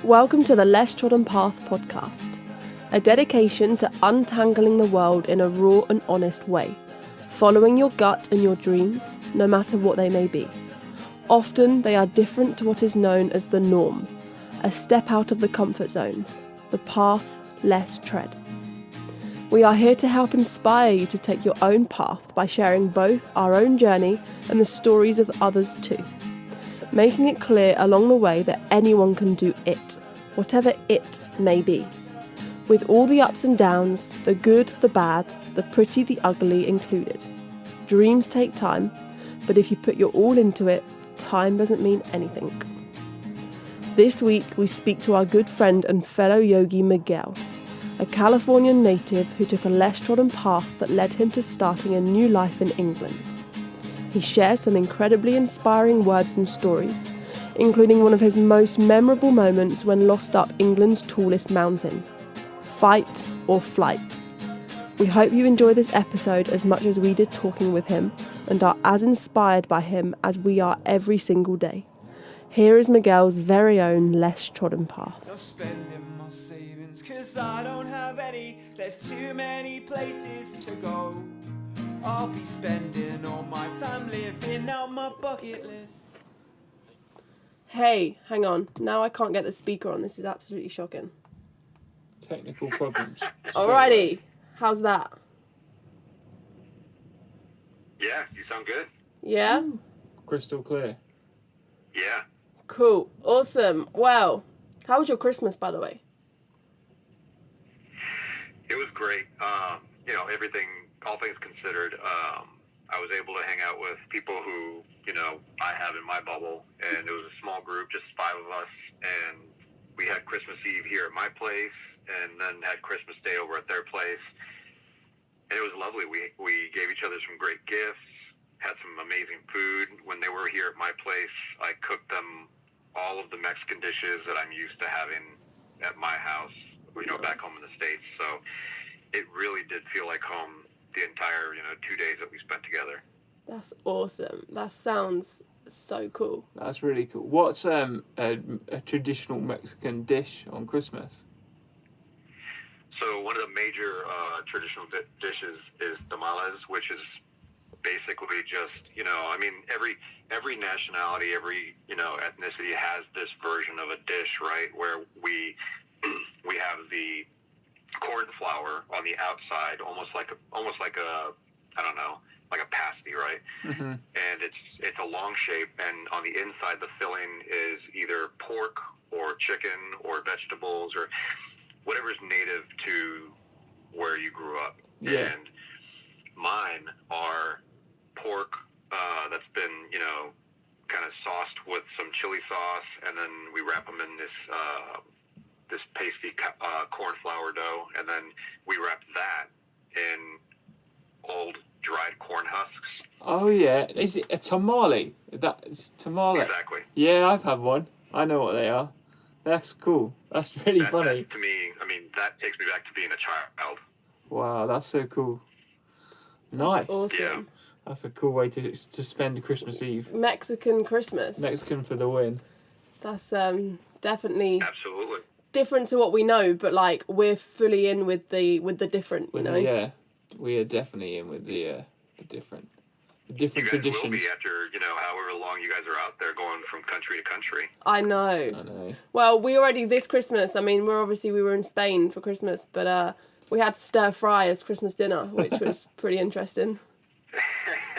Welcome to the Less Trodden Path podcast, a dedication to untangling the world in a raw and honest way, following your gut and your dreams, no matter what they may be. Often they are different to what is known as the norm, a step out of the comfort zone, the path less tread. We are here to help inspire you to take your own path by sharing both our own journey and the stories of others too, making it clear along the way that anyone can do it, whatever it may be. With all the ups and downs, the good, the bad, the pretty, the ugly included. Dreams take time, but if you put your all into it, time doesn't mean anything. This week we speak to our good friend and fellow yogi Miguel, a Californian native who took a less trodden path that led him to starting a new life in England. He shares some incredibly inspiring words and stories, including one of his most memorable moments when lost up England's tallest mountain. Fight or flight. We hope you enjoy this episode as much as we did talking with him and are as inspired by him as we are every single day. Here is Miguel's very own less trodden path. No spending my savings 'cause I don't have any. There's too many places to go. I'll be spending all my time living out my bucket list. Hey, hang on. Now I can't get the speaker on. This is absolutely shocking. Technical problems. Alrighty. How's that? Yeah, you sound good. Yeah? Crystal clear. Yeah. Cool. Awesome. Well, how was your Christmas, by the way? It was great. Everything, all things considered, I was able to hang out with people who, I have in my bubble, and it was a small group, just 5 of us, and we had Christmas Eve here at my place, and then had Christmas Day over at their place, and it was lovely. We gave each other some great gifts, had some amazing food. When they were here at my place, I cooked them all of the Mexican dishes that I'm used to having at my house, back home in the States. So it really did feel like home the entire, 2 days that we spent together. That's awesome. That sounds so cool. That's really cool. What's a traditional Mexican dish on Christmas? So one of the major traditional dishes is tamales, which is basically just, every nationality, every, ethnicity has this version of a dish, right? Where we have the corn flour on the outside, almost like a pasty, right? Mm-hmm. And it's a long shape, and on the inside the filling is either pork or chicken or vegetables or whatever's native to where you grew up. Yeah. And mine are pork that's been, kind of sauced with some chili sauce, and then we wrap them in this pasty corn flour dough, and then we wrap that in old dried corn husks. Oh yeah, is it a tamale? That's tamale. Exactly. Yeah, I've had one. I know what they are. That's cool. That's really funny. That, to me, that takes me back to being a child. Wow, that's so cool. Nice. That's awesome. Yeah. That's a cool way to spend Christmas Eve. Mexican Christmas. Mexican for the win. That's definitely Absolutely. different to what we know, but we're fully in with the different, Yeah, we are definitely in with the different You guys traditions. will be after, however long you guys are out there going from country to country. I know. I know. Well, we already this Christmas. we were in Spain for Christmas, but we had stir fry as Christmas dinner, which was pretty interesting.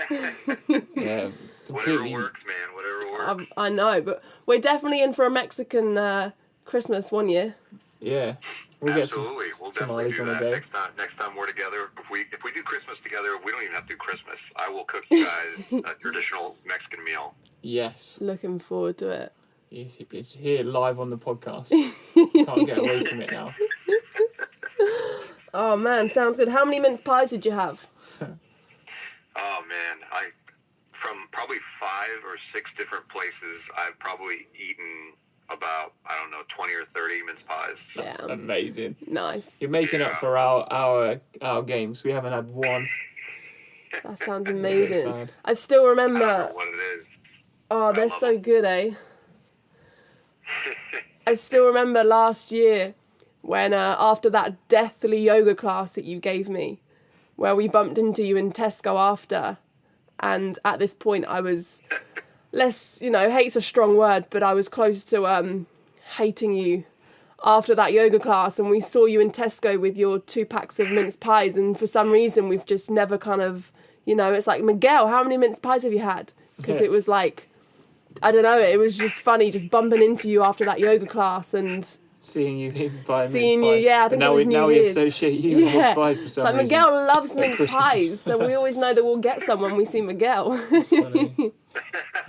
Yeah, Whatever completely. works, man. Whatever works. I know, but we're definitely in for a Mexican Christmas one year. Yeah, we'll get some Absolutely. We'll definitely tamales do on the that day. next time we're together. If we do Christmas together, we don't even have to do Christmas. I will cook you guys a traditional Mexican meal. Yes, Looking forward to it. it's here live on the podcast. Can't get away from it now. Oh man, sounds good. How many mince pies did you have? Oh man, from probably 5 or 6 different places, I've probably eaten about 20 or 30 mince pies. That's Yeah. amazing. Nice. You're making up for our games. We haven't had one. That sounds amazing. Sad. I still I don't remember. know what it is. Oh, they're love so them. good, eh? I still remember last year when after that deathly yoga class that you gave me, where we bumped into you in Tesco after, and at this point I was less, hate's a strong word, but I was close to hating you after that yoga class, and we saw you in Tesco with your 2 packs of mince pies, and for some reason we've just never kind of, it's like, Miguel, how many mince pies have you had? Because it was like, I don't know, it was just funny just bumping into you after that yoga class and seeing you eating pie. Seeing you, yeah, I think it was New now Year's. we associate you with mince pies for some reason. reason. Miguel loves mince Christmas. pies, so we always know that we'll get some when we see Miguel. That's funny.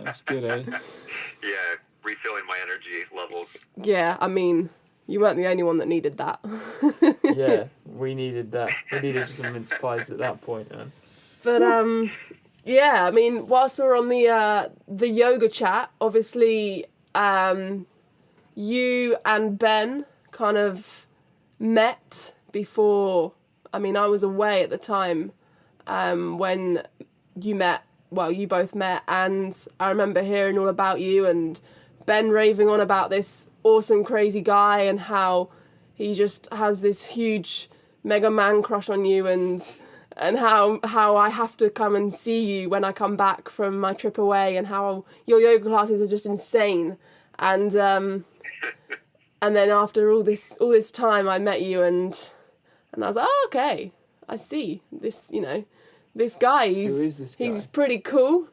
That's good, eh? Yeah, refilling my energy levels. Yeah, I mean, you weren't the only one that needed that. Yeah, we needed that. We needed some mince pies at that point, man. But yeah, I mean, whilst we're on the yoga chat, obviously, you and Ben kind of met before. I mean, I was away at the time when you both met, and I remember hearing all about you and Ben raving on about this awesome, crazy guy and how he just has this huge mega man crush on you, and how I have to come and see you when I come back from my trip away, and how your yoga classes are just insane. And then after all this time, I met you, and I was like, oh, okay, I see this. This guy. Who is this guy? He's pretty cool.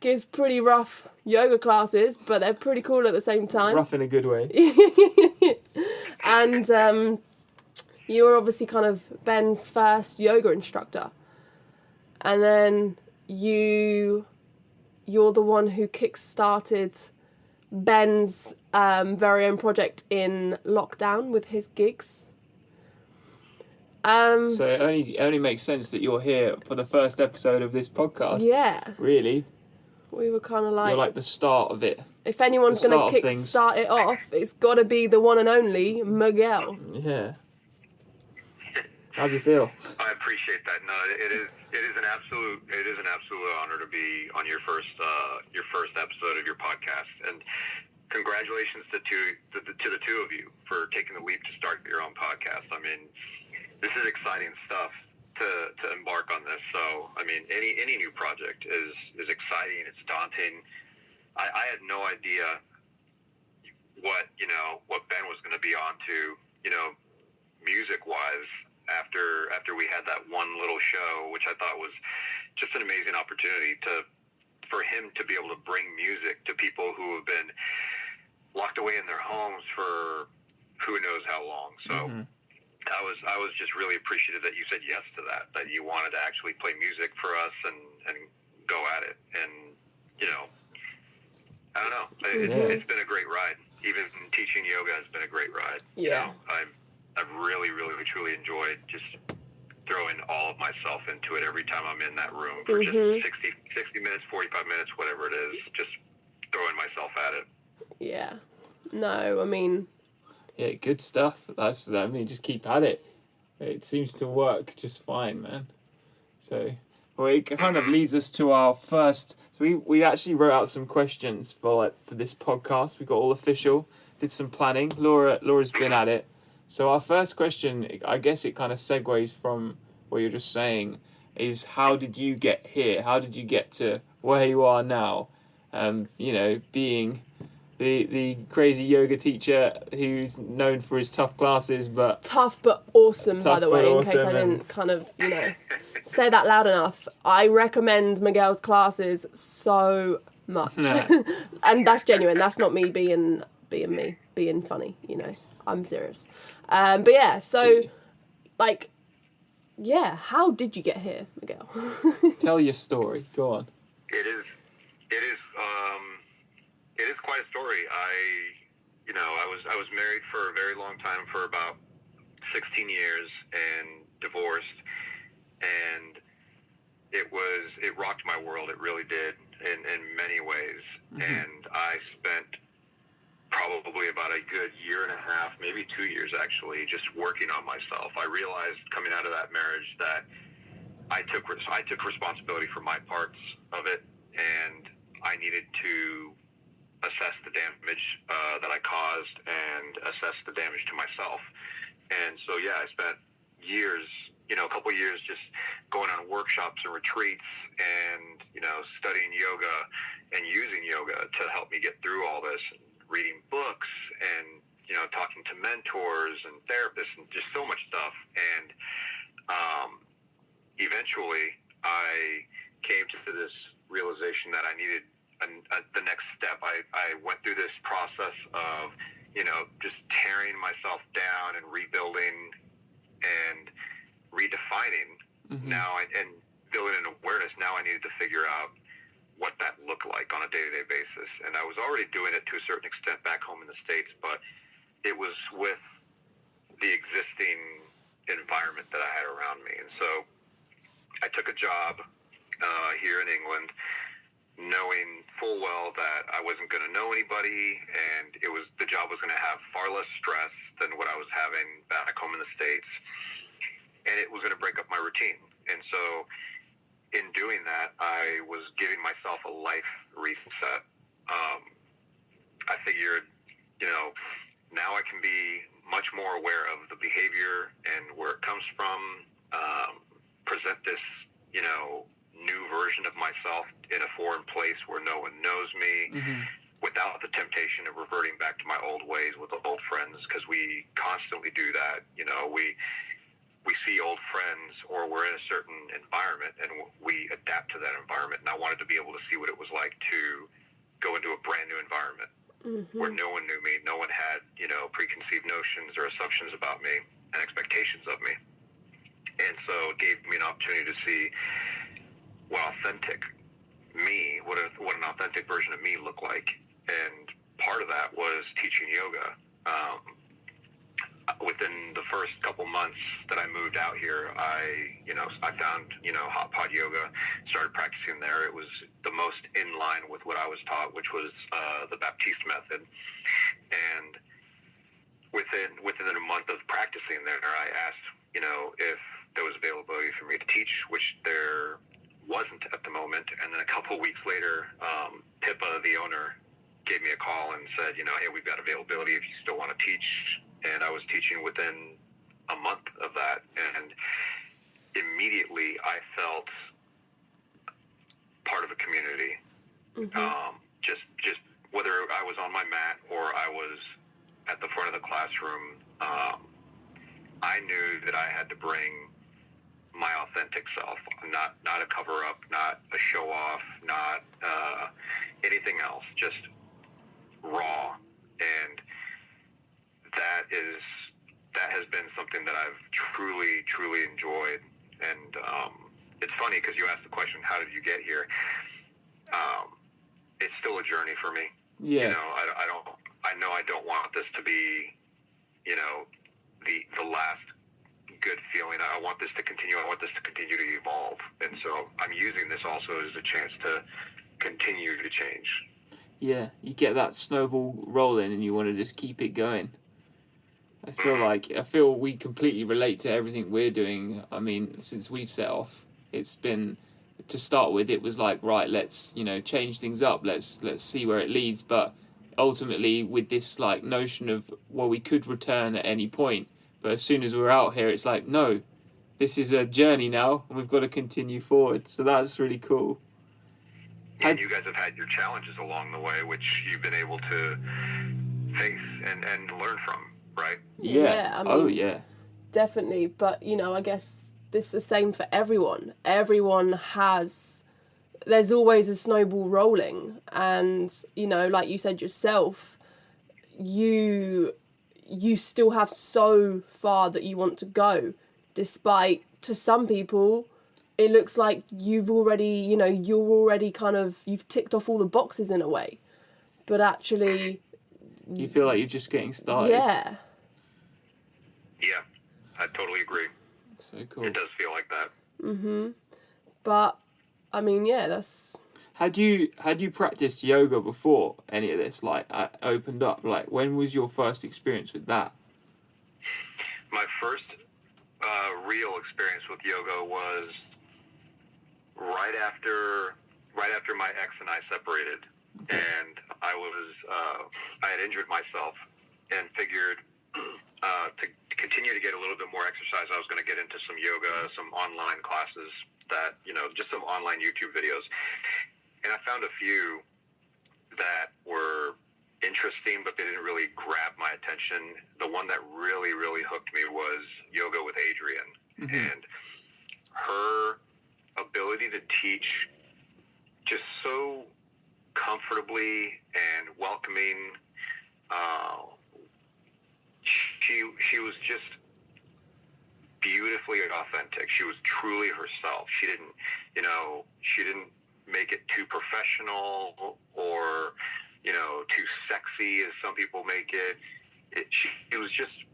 Gives pretty rough yoga classes, but they're pretty cool at the same time. Rough in a good way. And you were obviously kind of Ben's first yoga instructor, and then you're the one who kick-started Ben's very own project in lockdown with his gigs. So it only makes sense that you're here for the first episode of this podcast. Yeah. Really. We were kind of like... You're like the start of it. If anyone's going to kick-start it off, it's got to be the one and only Miguel. Yeah. How do you feel? I appreciate that. No, it is an absolute honor to be on your first episode of your podcast, and congratulations to the two of you for taking the leap to start your own podcast. I mean, this is exciting stuff to embark on this. So, I mean, any new project is exciting. It's daunting. I had no idea what Ben was going to be on to, music wise. After we had that one little show, which I thought was just an amazing opportunity for him to be able to bring music to people who have been locked away in their homes for who knows how long. So I was just really appreciative that you said yes to that you wanted to actually play music for us and go at it. And, I don't know. It's been a great ride. Even teaching yoga has been a great ride. Yeah. I've really, really, truly enjoyed just throwing all of myself into it every time I'm in that room for just 60 minutes, 45 minutes, whatever it is, just throwing myself at it. Yeah. No, I mean... Yeah, good stuff. Just keep at it. It seems to work just fine, man. So, it kind of leads us to our first... So we actually wrote out some questions for this podcast. We got all official, did some planning. Laura's been at it. So our first question, I guess it kind of segues from what you're just saying, is how did you get here? How did you get to where you are now? Being the crazy yoga teacher who's known for his tough classes, but... Tough but awesome, by the way, in case I didn't kind of, say that loud enough. I recommend Miguel's classes so much. And that's genuine. That's not me being me, being funny, I'm serious. But yeah, so, how did you get here, Miguel? Tell your story. Go on. It is quite a story. I was married for a very long time, for about 16 years, and divorced, and it rocked my world. It really did in many ways. And I spent probably about a good year and a half, maybe 2 years actually, just working on myself. I realized coming out of that marriage that I took responsibility for my parts of it, and I needed to assess the damage that I caused and assess the damage to myself. And so, yeah, I spent years, a couple years just going on workshops and retreats and, studying yoga and using yoga to help me get through all this, and reading books and, talking to mentors and therapists and just so much stuff. And eventually I came to this realization that I needed the next step. I went through this process of, just tearing myself down and rebuilding and redefining and building an awareness. Now I needed to figure out what that looked like on a day-to-day basis. And I was already doing it to a certain extent back home in the States, but it was with the existing environment that I had around me. And so I took a job here in England, knowing full well that I wasn't going to know anybody, and the job was going to have far less stress than what I was having back home in the States, and it was going to break up my routine. And so in doing that, I was giving myself a life reset. I figured, now I can be much more aware of the behavior and where it comes from, present this, new version of myself in a foreign place where no one knows me, without the temptation of reverting back to my old ways with the old friends, because we constantly do that. We see old friends, or we're in a certain environment and we adapt to that environment. And I wanted to be able to see what it was like to go into a brand new environment where no one knew me, no one had, preconceived notions or assumptions about me and expectations of me. And so it gave me an opportunity to see what authentic me, what an authentic version of me looked like. And part of that was teaching yoga. Within the first couple months that I moved out here, I found, hot pod yoga, started practicing there. It was the most in line with what I was taught, which was the Baptiste method. And within a month of practicing there, I asked, if there was availability for me to teach, which there wasn't at the moment. And then a couple of weeks later, Pippa, the owner, gave me a call and said, hey, we've got availability if you still want to teach. And I was teaching within a month of that. And immediately I felt part of a community. Just whether I was on my mat or I was at the front of the classroom, I knew that I had to bring my authentic self, not a cover up, not a show off, not anything else, just raw. And that has been something that I've truly enjoyed. And it's funny because you asked the question, how did you get here? It's still a journey for me. Yeah. I know I don't want this to be, the last good feeling. I want this to continue. I want this to continue to evolve. And so I'm using this also as a chance to continue to change. Yeah, you get that snowball rolling and you want to just keep it going. I feel we completely relate to everything we're doing. I mean, since we've set off, it's been, to start with, it was like, right, let's, change things up. Let's see where it leads. But ultimately with this notion of, well, we could return at any point. But as soon as we're out here, it's like, no, this is a journey now and we've got to continue forward. So that's really cool. And you guys have had your challenges along the way, which you've been able to face and learn from, right? Yeah. Yeah. Definitely. But, I guess this is the same for everyone. Everyone there's always a snowball rolling. And, like you said yourself, you still have so far that you want to go, despite, to some people, it looks like you've already, you've ticked off all the boxes in a way. But actually, you feel like you're just getting started. Yeah. Yeah, I totally agree. So cool. It does feel like that. But, I mean, yeah, that's... Had you practiced yoga before any of this, opened up? When was your first experience with that? My first real experience with yoga was right after my ex and I separated. Okay. And I had injured myself, and figured to continue to get a little bit more exercise, I was going to get into some yoga, some online classes that, just some online YouTube videos. And I found a few that were interesting, but they didn't really grab my attention. The one that really, really hooked me was Yoga with Adriene. And her ability to teach just so comfortably and welcoming. She was just beautifully authentic. She was truly herself. She didn't make it too professional or, too sexy as some people make it. She was just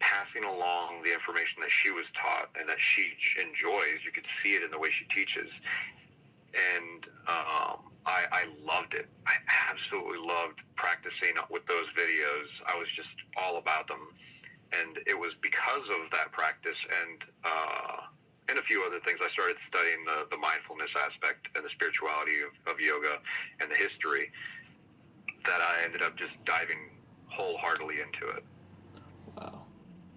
passing along the information that she was taught and that she enjoys. You could see it in the way she teaches. And I loved it. I absolutely loved practicing with those videos. I was just all about them. And it was because of that practice and a few other things, I started studying the mindfulness aspect and the spirituality of yoga and the history, that I ended up just diving wholeheartedly into it. Wow.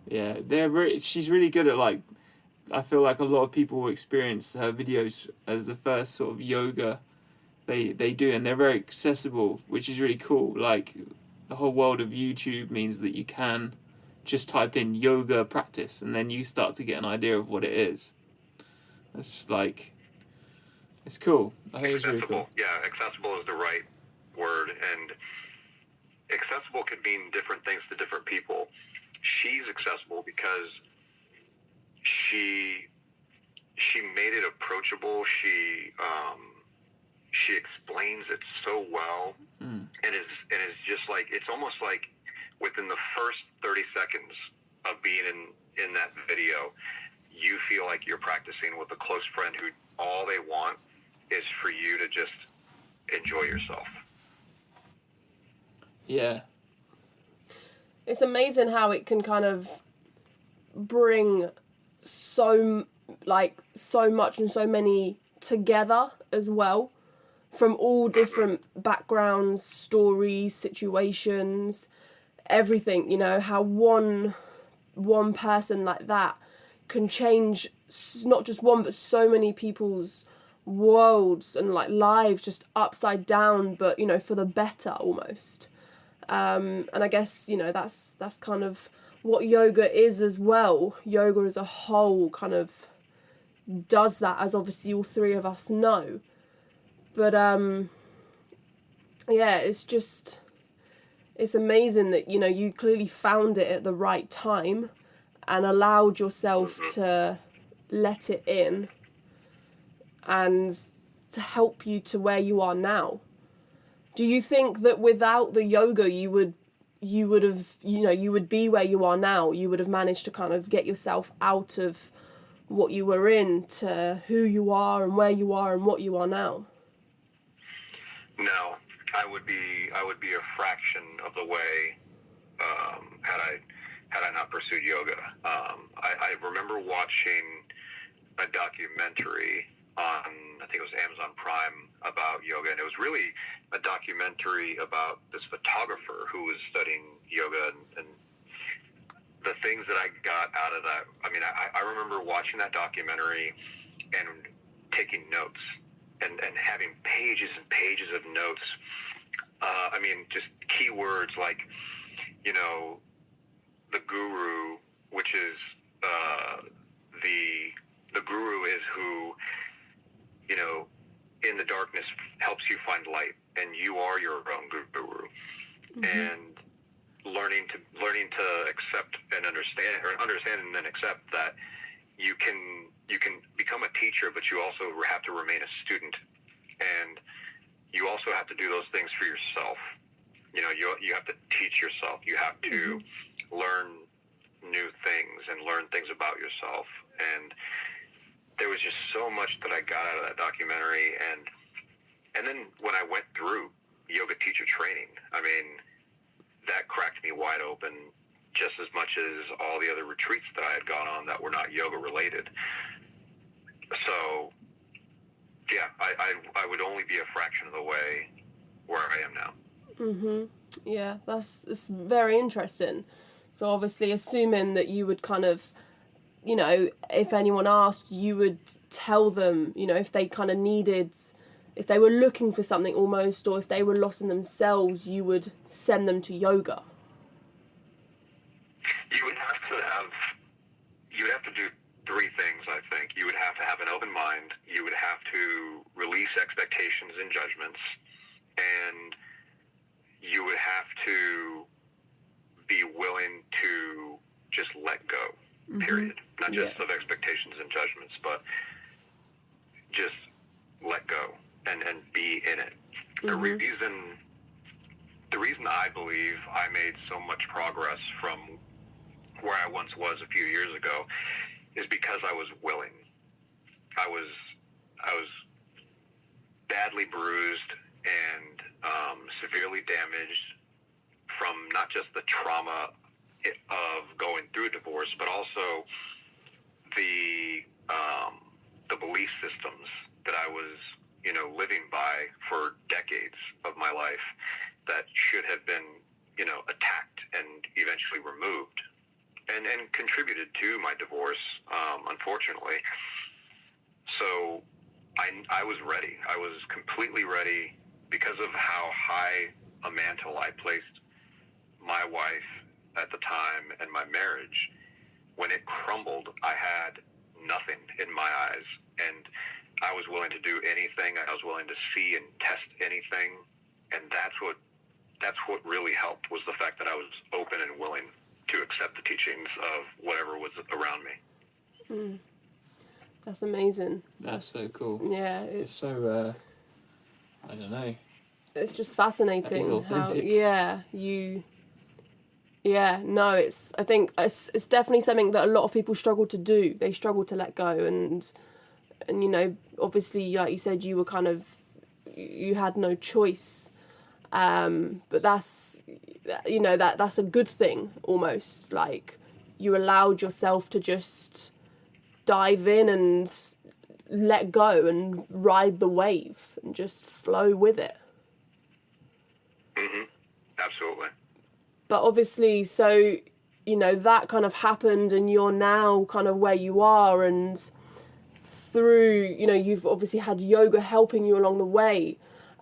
Yeah, she's really good at, like, I feel like a lot of people experience her videos as the first sort of yoga they do, and they're very accessible, which is really cool. Like, the whole world of YouTube means that you can just type in yoga practice and then you start to get an idea of what it is. It's like, it's cool. I think it's really cool. Yeah, accessible is the right word, and accessible could mean different things to different people. She's accessible because she made it approachable. She explains it so well, and is just like, it's almost like within the first 30 seconds of being in that video, you feel like you're practicing with a close friend who all they want is for you to just enjoy yourself. Yeah. It's amazing how it can kind of bring so much and so many together as well, from all different backgrounds, stories, situations, everything. How one person like that can change not just one but so many people's worlds and like lives just upside down, but for the better almost. And I guess that's kind of what yoga is as well. Yoga as a whole kind of does that, as obviously all three of us know. But it's amazing that you clearly found it at the right time and allowed yourself to let it in and to help you to where you are now. Do you think that without the yoga you would be where you are now? You would have managed to kind of get yourself out of what you were in to who you are and where you are and what you are now? No, I would be a fraction of the way had I not pursued yoga. I remember watching a documentary on, I think it was Amazon Prime, about yoga, and it was really a documentary about this photographer who was studying yoga, and the things that I got out of that. I mean, I remember watching that documentary and taking notes and having pages and pages of notes. I mean, just keywords like, the guru, which is the guru is who, in the darkness helps you find light, and you are your own guru. And learning to accept and understand and then accept that you can become a teacher, but you also have to remain a student, and you also have to do those things for yourself. You have to teach yourself. You have to learn new things and learn things about yourself. And there was just so much that I got out of that documentary, and then when I went through yoga teacher training, I mean, that cracked me wide open just as much as all the other retreats that I had gone on that were not yoga related. So, yeah, I would only be a fraction of the way where I am now. Yeah, that's very interesting. So obviously, assuming that you would kind of, you know, if anyone asked, you would tell them, you know, if they kind of needed, if they were looking for something almost, or if they were lost in themselves, you would send them to yoga. You would have to have, you would have to do three things, I think. You would have to have an open mind. You would have to release expectations and judgments. And you would have to be willing to just let go, period. Not just of expectations and judgments, but just let go and be in it. The reason I believe I made so much progress from where I once was a few years ago is because I was willing. I was badly bruised and severely damaged from not just the trauma of going through a divorce, but also the belief systems that I was, you know, living by for decades of my life that should have been, you know, attacked and eventually removed, and contributed to my divorce, unfortunately. So I was ready. I was completely ready because of how high a mantle I placed my wife at the time and my marriage. When it crumbled, I had nothing in my eyes, and I was willing to do anything. I was willing to see and test anything, and that's what really helped, was the fact that I was open and willing to accept the teachings of whatever was around me. That's amazing. That's so cool. Yeah, It's so, I don't know. it's just fascinating That is how, authentic. I think it's definitely something that a lot of people struggle to do. They struggle to let go, and you know, obviously, like you said, you were kind of, you had no choice, but that's, you know, that's a good thing almost. Like, you allowed yourself to just dive in and let go and ride the wave and just flow with it. Absolutely. But obviously, so, you know, that kind of happened, and you're now kind of where you are, and through, you know, you've obviously had yoga helping you along the way.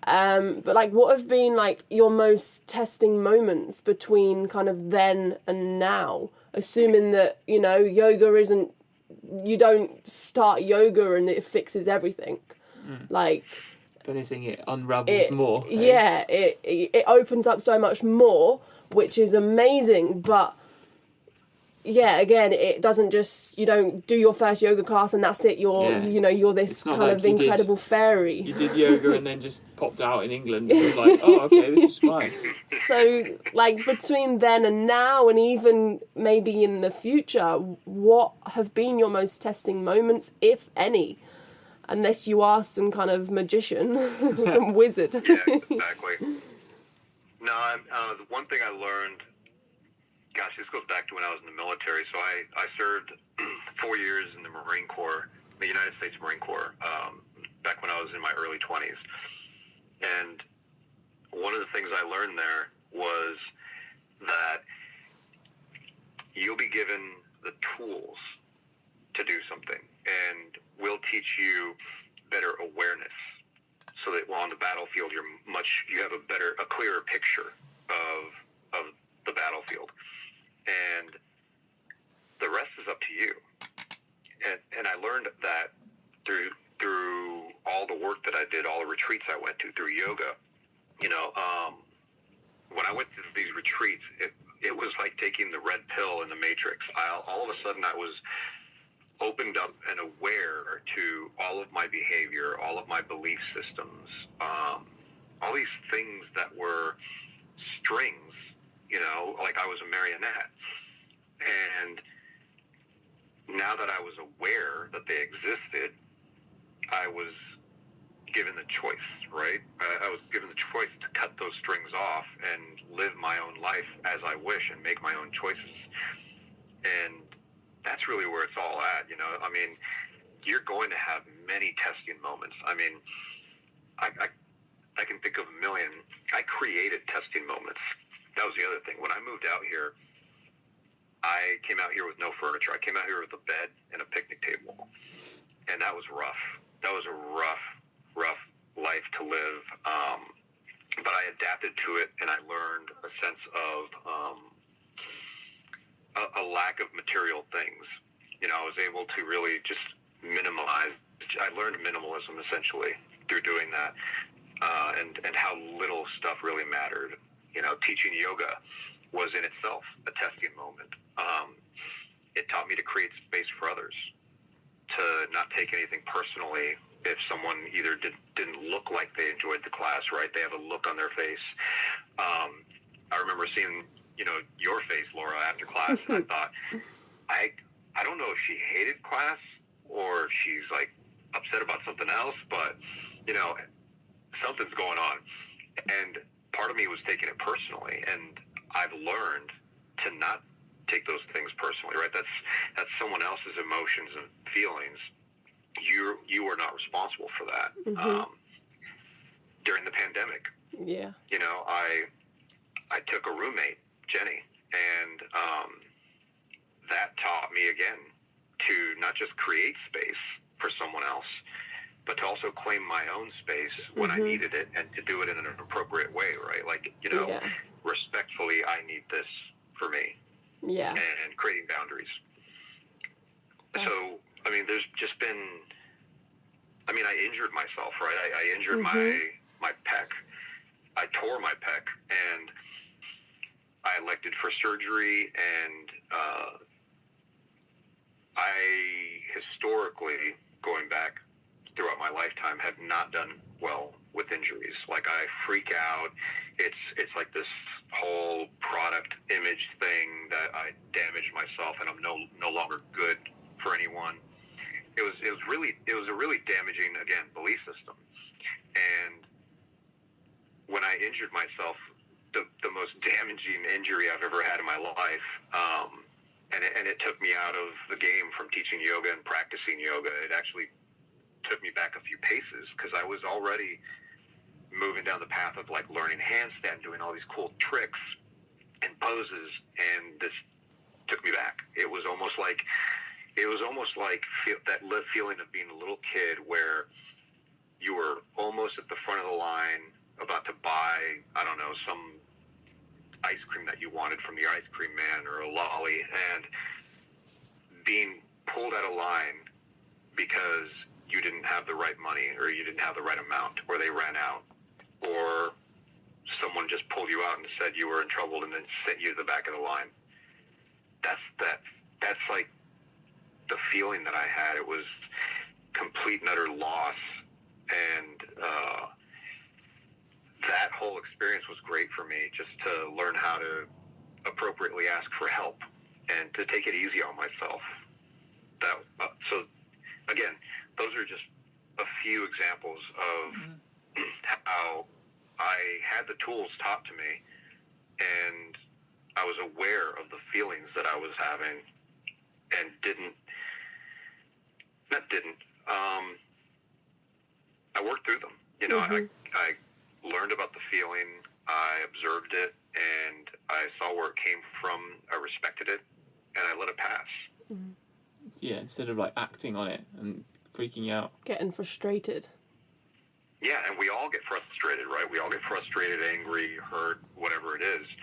But like, what have been like your most testing moments between kind of then and now? Assuming that, you know, yoga isn't, you don't start yoga and it fixes everything. Like, If anything, it unravels more. yeah, it opens up so much more, which is amazing. But yeah, again, it doesn't just, you don't do your first yoga class and that's it. You're, you know, you're this It's not kind like of you did- incredible fairy. You did yoga and then just popped out in England and was like, oh, okay, this is fine. So, like, between then and now, and even maybe in the future, what have been your most testing moments, if any? Unless you are some kind of magician, some wizard. Yeah, exactly. No, the one thing I learned, gosh, this goes back to when I was in the military. So I served 4 years in the Marine Corps, the United States Marine Corps, back when I was in my early 20s. And one of the things I learned there was that you'll be given the tools to do something, and we'll teach you better awareness, so that while on the battlefield you have a clearer picture of the battlefield, and the rest is up to you. And I learned that through all the work that I did, all the retreats I went to through yoga. You know, when I went to these retreats, it was like taking the red pill in the Matrix. All of a sudden I was opened up and aware to all of my behavior, all of my belief systems, all these things that were strings, you know, like I was a marionette. And now that I was aware that they existed, I was given the choice, right? I was given the choice to cut those strings off and live my own life as I wish and make my own choices. And that's really where it's all at, you know? I mean, you're going to have many testing moments. I mean, I can think of a million. I created testing moments that was the other thing. When I moved out here, I came out here with no furniture. I came out here with a bed and a picnic table, and that was rough. That was a rough life to live. But I adapted to it, and I learned a sense of a lack of material things. You know, I was able to really just minimize. I learned minimalism essentially through doing that, and how little stuff really mattered. You know, teaching yoga was in itself a testing moment. It taught me to create space for others, to not take anything personally if someone either didn't look like they enjoyed the class, right? They have a look on their face. I remember seeing, you know, your face, Laura, after class, and I thought, I don't know if she hated class or if she's like upset about something else, but, you know, something's going on. And part of me was taking it personally, and I've learned to not take those things personally, right? That's someone else's emotions and feelings. You are not responsible for that. During the pandemic, you know, I took a roommate, Jenny, and that taught me again to not just create space for someone else, but to also claim my own space when I needed it, and to do it in an appropriate way, right? Like, you know, respectfully, I need this for me. Yeah. And creating boundaries. So, I mean, there's just been, I mean, I injured myself, right? I injured my pec. I tore my pec, and I elected for surgery, and I historically, going back throughout my lifetime, have not done well with injuries. Like, I freak out. It's like this whole product image thing that I damaged myself, and I'm no longer good for anyone. It was a really damaging, again, belief system. And when I injured myself, the most damaging injury I've ever had in my life, and it took me out of the game from teaching yoga and practicing yoga. It actually took me back a few paces, because I was already moving down the path of like learning handstand, doing all these cool tricks and poses, and this took me back. It was almost like that feeling of being a little kid, where you were almost at the front of the line, about to buy, I don't know, some ice cream that you wanted from the ice cream man, or a lolly, and being pulled out of line because you didn't have the right money, or you didn't have the right amount, or they ran out, or someone just pulled you out and said you were in trouble, and then sent you to the back of the line. That's like the feeling that I had. It was complete and utter loss, and that whole experience was great for me, just to learn how to appropriately ask for help and to take it easy on myself. So again, those are just a few examples of how I had the tools taught to me, and I was aware of the feelings that I was having, and I worked through them. You know, I learned about the feeling, I observed it, and I saw where it came from, I respected it, and I let it pass. Yeah, instead of like acting on it and freaking out. Getting frustrated. Yeah, and we all get frustrated, right? We all get frustrated, angry, hurt, whatever it is.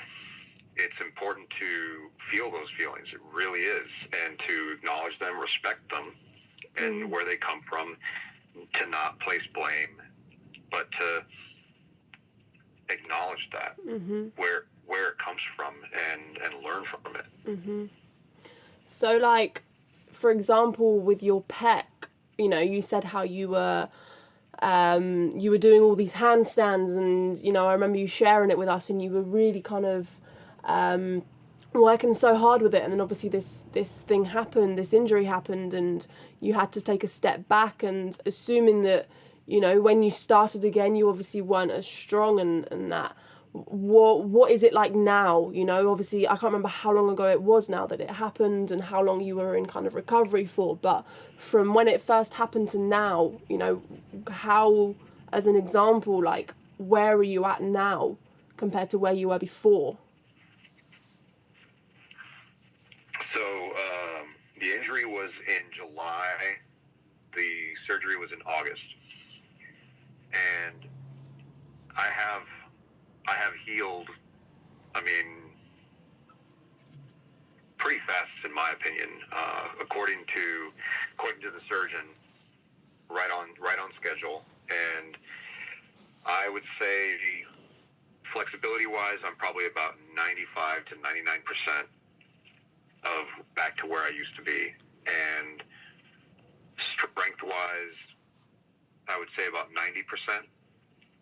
It's important to feel those feelings. It really is. And to acknowledge them, respect them, and where they come from, to not place blame, but to acknowledge that, where it comes from, and learn from it. So, like, for example, with your pec, you know, you said how you were doing all these handstands, and, you know, I remember you sharing it with us, and you were really kind of working so hard with it, and then obviously this thing happened, this injury happened, and you had to take a step back, and assuming that, you know, when you started again, you obviously weren't as strong, and that. What is it like now? You know, obviously I can't remember how long ago it was now that it happened, and how long you were in kind of recovery for, but from when it first happened to now, you know, how, as an example, like, where are you at now compared to where you were before? So the injury was in July. The surgery was in August, and I have healed. I mean, pretty fast, in my opinion. According to the surgeon, right on schedule, and I would say flexibility wise, I'm probably about 95 to 99% of back to where I used to be, and strength wise, I would say about 90%.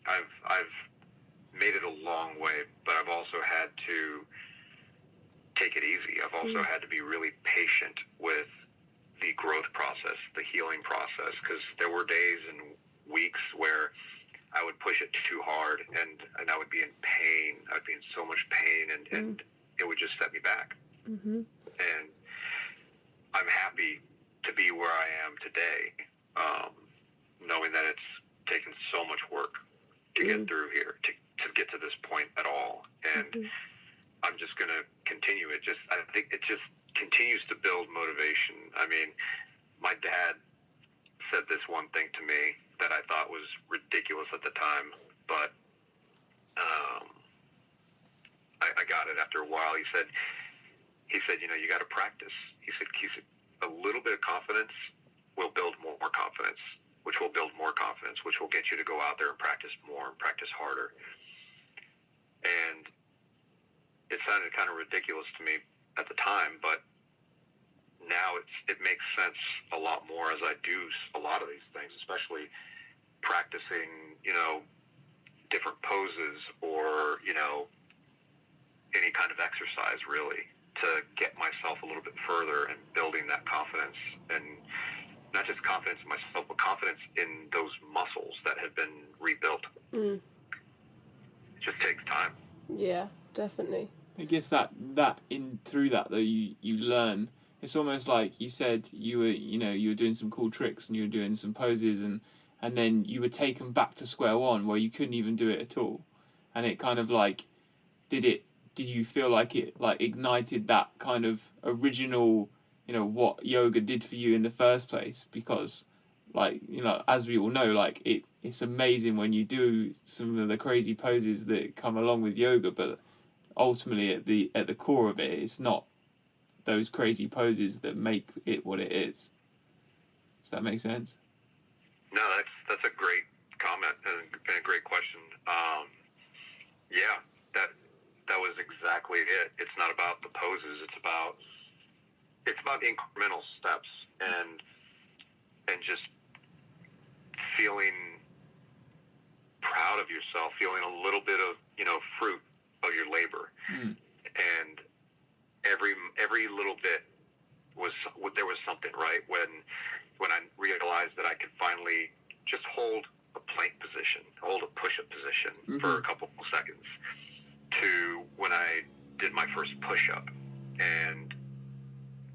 I've made it a long way, but I've also had to take it easy. I've also had to be really patient with the growth process, the healing process, because there were days and weeks where I would push it too hard, and I would be in pain. I'd be in so much pain, and it would just set me back. Mm-hmm. And I'm happy to be where I am today, knowing that it's taken so much work to get through here, to get to this point at all. And I'm just going to continue. I think it just continues to build motivation. I mean, my dad said this one thing to me that I thought was ridiculous at the time, but I got it after a while. He said, you got to practice. He said, a little bit of confidence will build more confidence, which will build more confidence, which will get you to go out there and practice more and practice harder. And it sounded kind of ridiculous to me at the time, but now it makes sense a lot more as I do a lot of these things, especially practicing, different poses or, any kind of exercise really to get myself a little bit further and building that confidence, and not just confidence in myself, but confidence in those muscles that have been rebuilt. It just takes time. Yeah, definitely. I guess that through that though you learn. It's almost like you said you were doing some cool tricks and you were doing some poses and then you were taken back to square one where you couldn't even do it at all, and it kind of like did you feel like it like ignited that kind of original what yoga did for you in the first place? Because like as we all know, like it's amazing when you do some of the crazy poses that come along with yoga, but ultimately at the core of it, it's not those crazy poses that make it what it is. Does that make sense? No, that's a great comment and a great question. Yeah, that was exactly it. It's not about the poses. It's about incremental steps and just feeling proud of yourself, feeling a little bit of fruit of your labor, and every little bit there was something, right? When I realized that I could finally just hold a plank position, hold a push-up position for a couple of seconds, to when I did my first push-up, and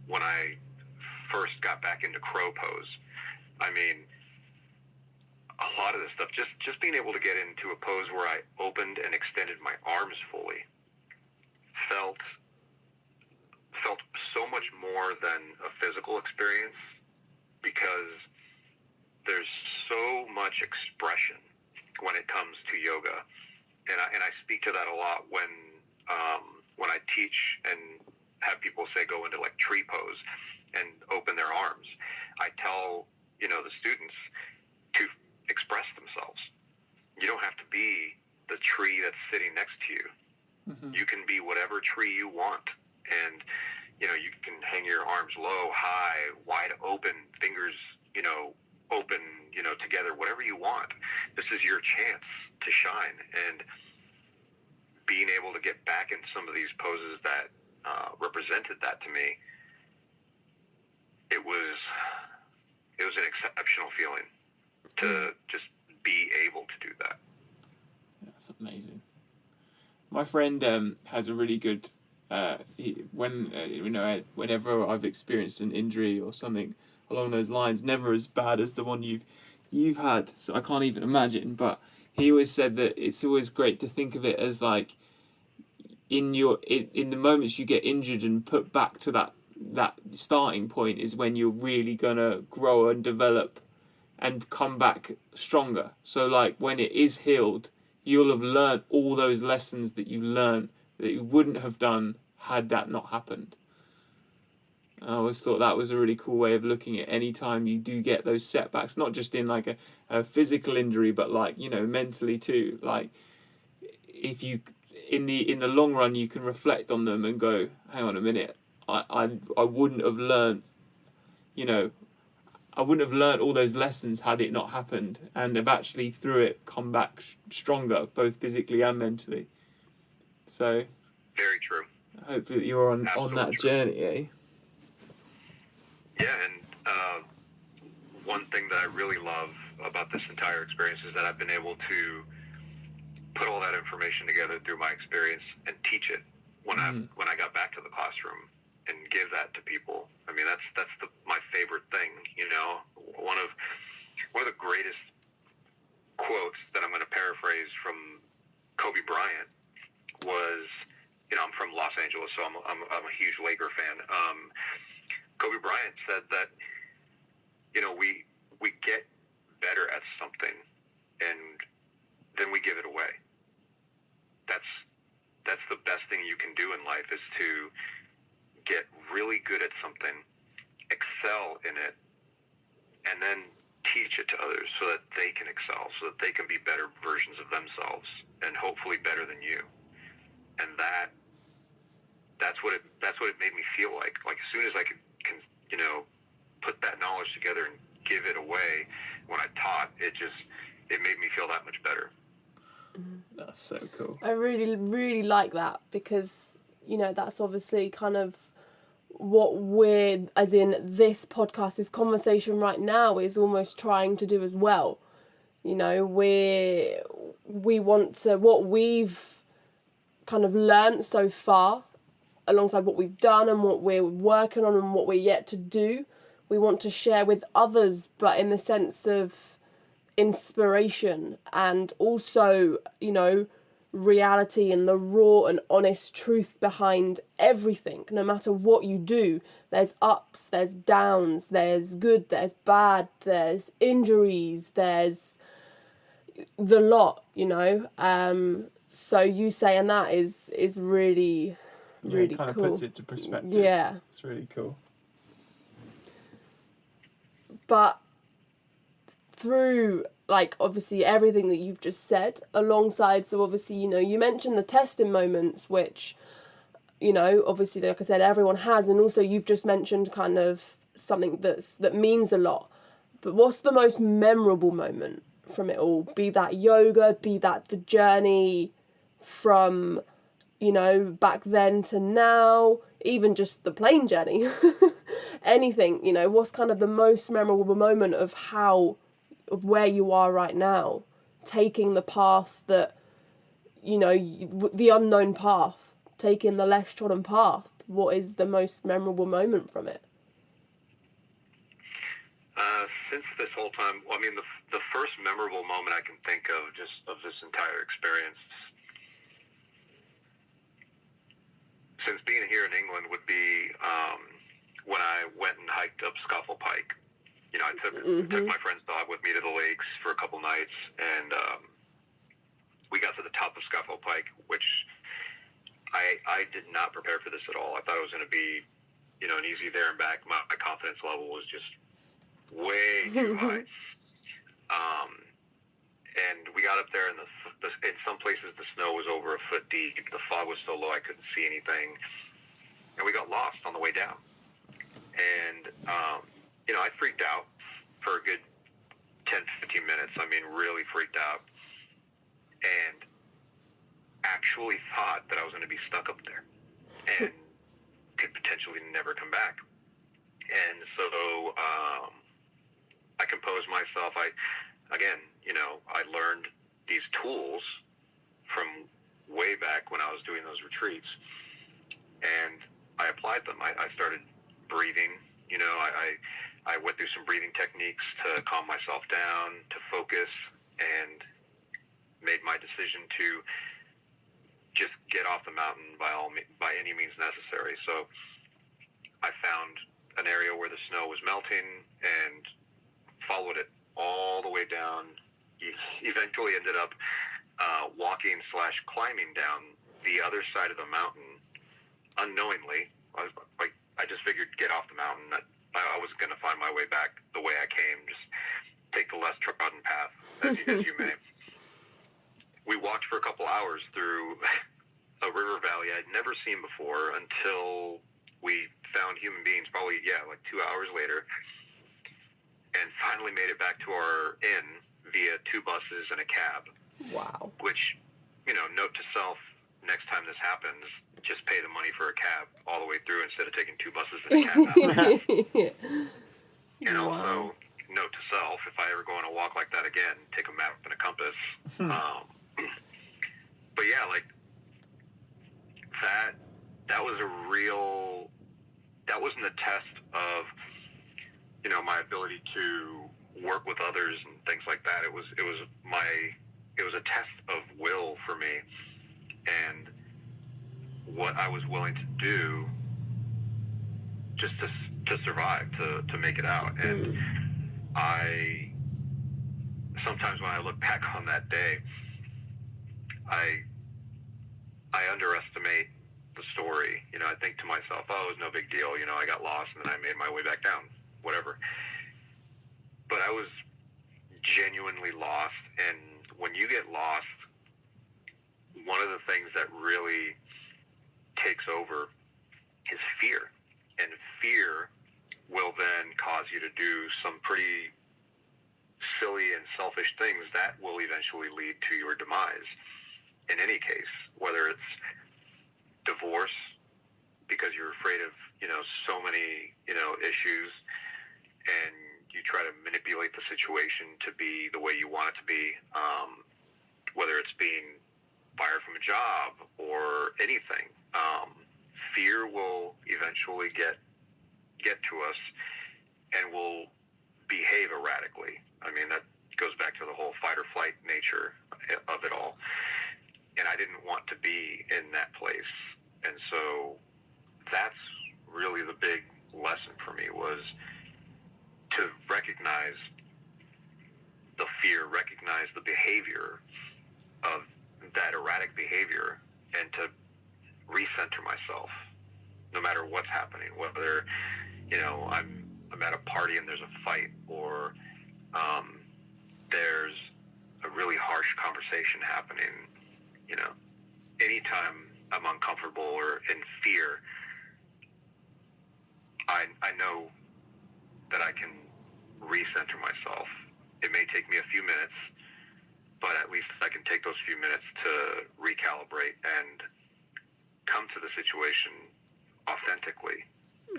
when I first got back into crow pose. I mean, a lot of this stuff, just being able to get into a pose where I opened and extended my arms fully felt so much more than a physical experience, because there's so much expression when it comes to yoga, and I speak to that a lot when I teach and have people say go into like tree pose and open their arms. I tell the students to express themselves. You don't have to be the tree that's sitting next to you. You can be whatever tree you want, and you can hang your arms low, high, wide open, fingers open together, whatever you want. This is your chance to shine, and being able to get back in some of these poses that represented that to me, it was an exceptional feeling to just be able to do that. That's amazing. My friend has a really good whenever I've experienced an injury or something along those lines, never as bad as the one you've had, so I can't even imagine, but he always said that it's always great to think of it as like in the moments you get injured and put back to that that starting point is when you're really gonna grow and develop and come back stronger. So like when it is healed, you'll have learned all those lessons that you learned that you wouldn't have done had that not happened. I always thought that was a really cool way of looking at any time you do get those setbacks, not just in like a physical injury, but like, you know, mentally too. Like if you in the long run you can reflect on them and go, hang on a minute, I wouldn't have learned, you know, I wouldn't have learned all those lessons had it not happened, and have actually through it come back stronger, both physically and mentally. So Very true. hopefully you're on that true. journey, eh? Yeah, and one thing that I really love about this entire experience is that I've been able to put all that information together through my experience and teach it when I got back to the classroom and give that to people. I mean, that's my favorite thing. You know, one of the greatest quotes that I'm going to paraphrase from Kobe Bryant was, you know, I'm from Los Angeles, so I'm a huge Laker fan. Kobe Bryant said that, you know, we get better at something and then we give it away. That's the best thing you can do in life, is to get really good at something, excel in it, and then teach it to others so that they can excel, so that they can be better versions of themselves and hopefully better than you. And that's what it made me feel like. Like as soon as I can you know, put that knowledge together and give it away when I taught, it made me feel that much better. That's so cool. I really, really like that, because, you know, that's obviously kind of what we're, as in this podcast, this conversation right now is almost trying to do as well. You know, we want to, what we've kind of learnt so far, alongside what we've done and what we're working on and what we're yet to do, we want to share with others, but in the sense of inspiration and also, you know, reality and the raw and honest truth behind everything. No matter what you do, there's ups, there's downs, there's good, there's bad, there's injuries, there's the lot, you know. So you saying that is really, really it kind cool. of puts it to perspective. Yeah. It's really cool. But through, like, obviously everything that you've just said, alongside, so obviously, you know, you mentioned the testing moments, which, you know, obviously, like I said, everyone has, and also you've just mentioned kind of something that means a lot. But what's the most memorable moment from it all? Be that yoga, be that the journey from, you know, back then to now, even just the plane journey. Anything, you know, what's kind of the most memorable moment of where you are right now, taking the path that, you know, the unknown path, taking the less trodden path. What is the most memorable moment from it? Since this whole time, well, I mean, the first memorable moment I can think of just of this entire experience, since being here in England, would be when I went and hiked up Scuffle Pike. You know, I took my friend's dog with me to the lakes for a couple nights, and we got to the top of Scuffle Pike, which I did not prepare for this at all. I thought it was going to be, you know, an easy there and back. My confidence level was just way too high. And we got up there, and in some places the snow was over a foot deep. The fog was so low I couldn't see anything, and we got lost on the way down. And you know, I freaked out for a good 10-15 minutes. I mean, really freaked out, and actually thought that I was going to be stuck up there and could potentially never come back. And so I composed myself. Again, you know, I learned these tools from way back when I was doing those retreats, and I applied them. I started breathing. You know, I went through some breathing techniques to calm myself down, to focus, and made my decision to just get off the mountain by any means necessary. So I found an area where the snow was melting and followed it all the way down. Eventually ended up walking / climbing down the other side of the mountain unknowingly. I just figured get off the mountain. I wasn't going to find my way back the way I came. Just take the less trodden path, as you may. We walked for a couple hours through a river valley I'd never seen before until we found human beings, probably, like 2 hours later, and finally made it back to our inn via 2 buses and a cab. Wow. Which, note to self, next time this happens, just pay the money for a cab all the way through instead of taking 2 buses and a cab out. And also, note to self, if I ever go on a walk like that again, take a map and a compass. But yeah, like, that was that wasn't a test of, my ability to work with others and things like that. It was a test of will for me and what I was willing to do just to survive, to make it out. And sometimes when I look back on that day, I underestimate the story. I think to myself, oh, it was no big deal. I got lost and then I made my way back down, whatever. But I was genuinely lost. And when you get lost, one of the things that really takes over is fear. And fear will then cause you to do some pretty silly and selfish things that will eventually lead to your demise. In any case, whether it's divorce because you're afraid of, so many, issues, and you try to manipulate the situation to be the way you want it to be, whether it's being fired from a job or anything. Fear will eventually get to us and will behave erratically. I mean, that goes back to the whole fight or flight nature of it all. And I didn't want to be in that place. And so that's really the big lesson for me, was to recognize the fear, recognize the behavior of that erratic behavior, and to recenter myself no matter what's happening, whether, I'm at a party and there's a fight, or there's a really harsh conversation happening. Anytime I'm uncomfortable or in fear, I know that I can recenter myself. It may take me a few minutes, but at least I can take those few minutes to recalibrate and come to the situation authentically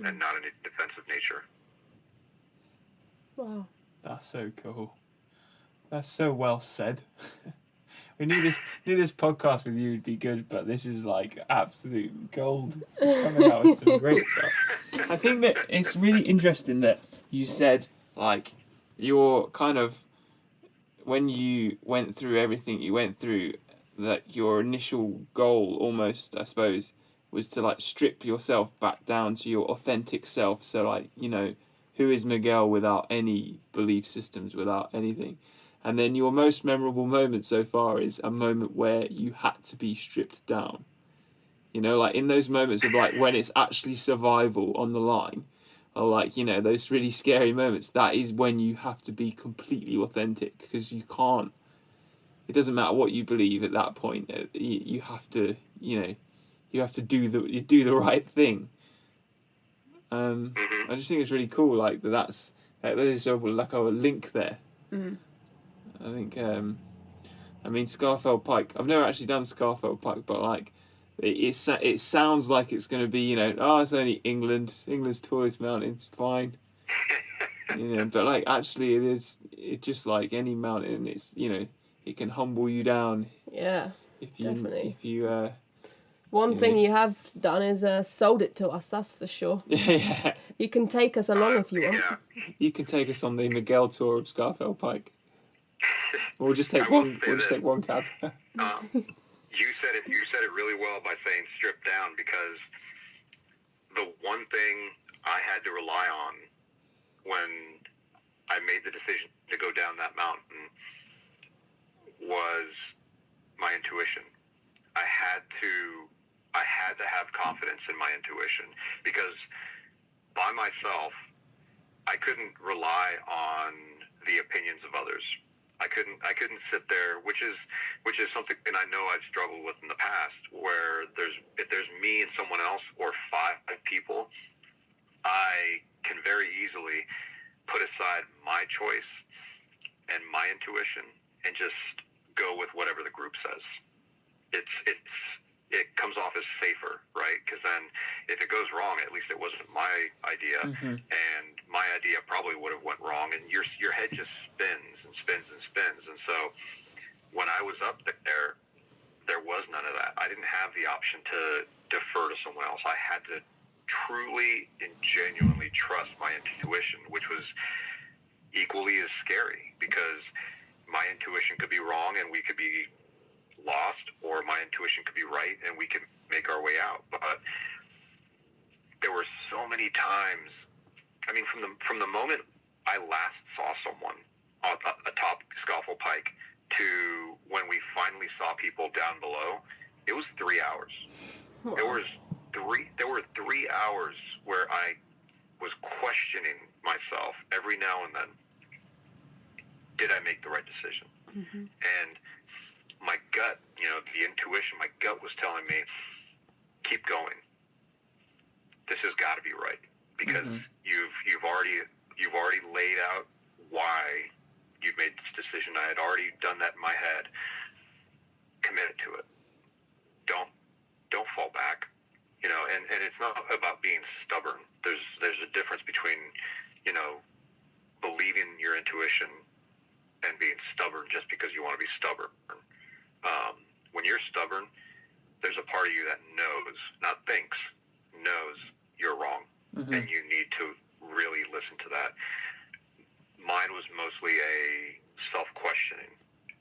and not in a defensive nature. Wow. That's so cool. That's so well said. We knew this podcast with you would be good, but this is like absolute gold. Coming out with some great stuff. I think that it's really interesting that you said, like, your kind of, when you went through everything you went through, that your initial goal almost, I suppose, was to like strip yourself back down to your authentic self. So like, who is Miguel without any belief systems, without anything? And then your most memorable moment so far is a moment where you had to be stripped down. Like in those moments of like when it's actually survival on the line, or like, those really scary moments, that is when you have to be completely authentic, because you can't, it doesn't matter what you believe at that point. You have to, you have to do the right thing. I just think it's really cool, like there's like a link there. Mm. I think, Scarfell Pike. I've never actually done Scarfell Pike, but like, it sounds like it's going to be, it's only England's tallest mountain, it's fine. But like, actually, it's just like any mountain. It's, it can humble you down. Yeah, definitely. If you. One thing you have done is sold it to us. That's for sure. Yeah. You can take us along if you want. Yeah. You can take us on the Miguel tour of Scarfell Pike. We'll just take one. We'll just take one cab. You said it really well by saying strip down, because the one thing I had to rely on when I made the decision to go down that mountain was my intuition. I had to have confidence in my intuition, because by myself, I couldn't rely on the opinions of others. I couldn't sit there, which is something I know I've struggled with in the past, where if there's me and someone else or 5 people, I can very easily put aside my choice and my intuition and just go with whatever the group says. It comes off as safer, right? Because then if it goes wrong, at least it wasn't my idea, and my idea probably would have went wrong, and your head just spins and spins and spins. And so when I was up there was none of that. I didn't have the option to defer to someone else. I had to truly and genuinely trust my intuition, which was equally as scary, because my intuition could be wrong and we could be lost, or my intuition could be right and we could make our way out. But there were so many times, I mean, from the moment I last saw someone atop Scoffle Pike to when we finally saw people down below, it was 3 hours. Wow. There were 3 hours where I was questioning myself every now and then. Did I make the right decision? And my gut, the intuition, my gut was telling me, keep going. This has got to be right, because you've already laid out why you've made this decision. I had already done that in my head. Commit to it. Don't fall back. And it's not about being stubborn. There's a difference between, believing your intuition and being stubborn just because you want to be stubborn. When you're stubborn, there's a part of you that knows you're wrong, and you need to really listen to that. Mine was mostly a self-questioning,